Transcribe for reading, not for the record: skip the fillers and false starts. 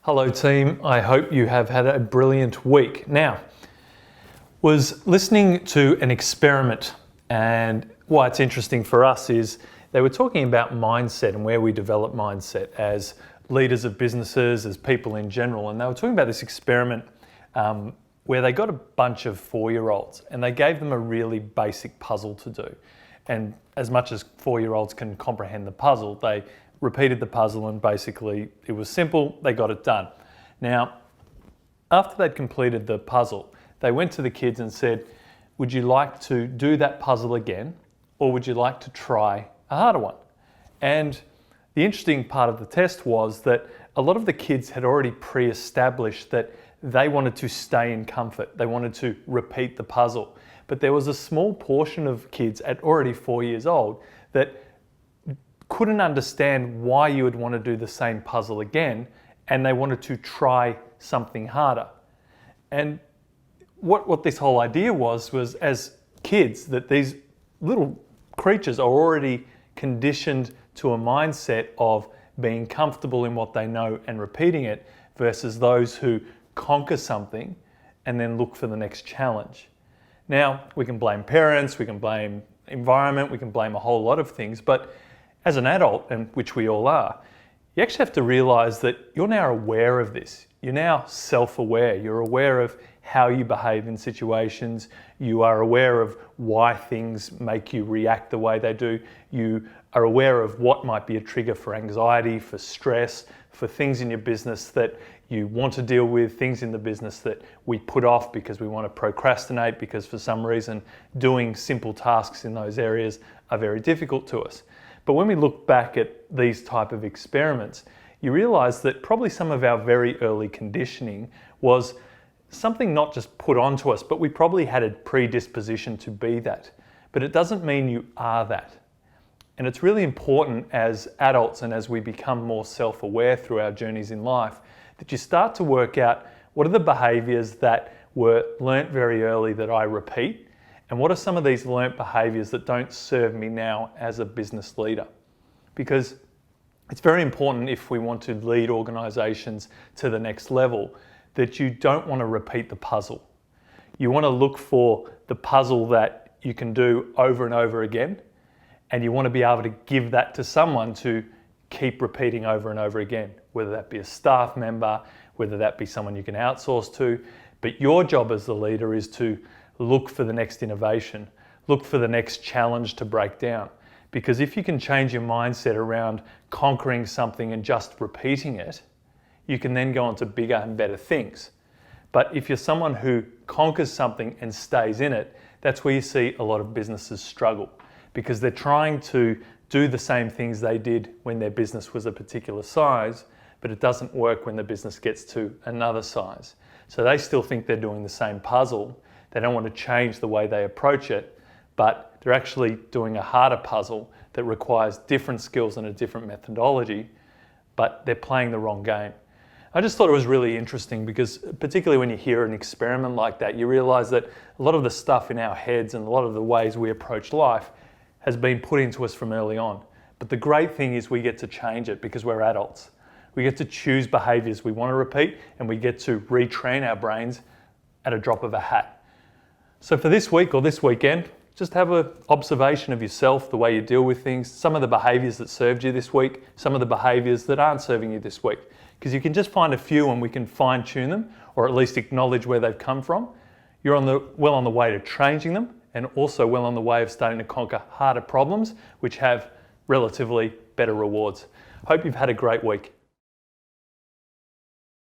Hello team, I hope you have had a brilliant week. Now, was listening to an experiment, and why it's interesting for us is they were talking about mindset and where we develop mindset as leaders of businesses, as people in general, and they were talking about this experiment where they got a bunch of 4-year-olds and they gave them a really basic puzzle to do. And as much as 4-year-olds can comprehend the puzzle, they repeated the puzzle and basically it was simple, they got it done. Now, after they'd completed the puzzle, they went to the kids and said, would you like to do that puzzle again, or would you like to try a harder one? And the interesting part of the test was that a lot of the kids had already pre-established that they wanted to stay in comfort. They wanted to repeat the puzzle. But there was a small portion of kids at already 4 years old that couldn't understand why you would want to do the same puzzle again, and they wanted to try something harder. And what this whole idea was as kids, that these little creatures are already conditioned to a mindset of being comfortable in what they know and repeating it, versus those who conquer something and then look for the next challenge. Now, we can blame parents, we can blame environment, we can blame a whole lot of things, but as an adult, and which we all are, you actually have to realize that you're now aware of this. You're now self-aware. You're aware of how you behave in situations. You are aware of why things make you react the way they do. You are aware of what might be a trigger for anxiety, for stress, for things in your business that you want to deal with, things in the business that we put off because we want to procrastinate, because for some reason doing simple tasks in those areas are very difficult to us. But when we look back at these type of experiments, you realize that probably some of our very early conditioning was something not just put onto us, but we probably had a predisposition to be that. But it doesn't mean you are that. And it's really important as adults and as we become more self-aware through our journeys in life, that you start to work out what are the behaviors that were learnt very early that I repeat, and what are some of these learnt behaviors that don't serve me now as a business leader? Because it's very important, if we want to lead organizations to the next level, that you don't want to repeat the puzzle. You want to look for the puzzle that you can do over and over again, and you want to be able to give that to someone to keep repeating over and over again, whether that be a staff member, whether that be someone you can outsource to. But your job as the leader is to look for the next innovation, look for the next challenge to break down. Because if you can change your mindset around conquering something and just repeating it, you can then go on to bigger and better things. But if you're someone who conquers something and stays in it, that's where you see a lot of businesses struggle, because they're trying to do the same things they did when their business was a particular size, but it doesn't work when the business gets to another size. So they still think they're doing the same puzzle. They don't want to change the way they approach it, but they're actually doing a harder puzzle that requires different skills and a different methodology, but they're playing the wrong game. I just thought it was really interesting because particularly when you hear an experiment like that, you realize that a lot of the stuff in our heads and a lot of the ways we approach life has been put into us from early on. But the great thing is we get to change it because we're adults. We get to choose behaviors we want to repeat, and we get to retrain our brains at a drop of a hat. So for this week or this weekend, just have an observation of yourself, the way you deal with things, some of the behaviors that served you this week, some of the behaviors that aren't serving you this week. Because you can just find a few and we can fine tune them, or at least acknowledge where they've come from. You're well on the way to changing them, and also well on the way of starting to conquer harder problems, which have relatively better rewards. Hope you've had a great week.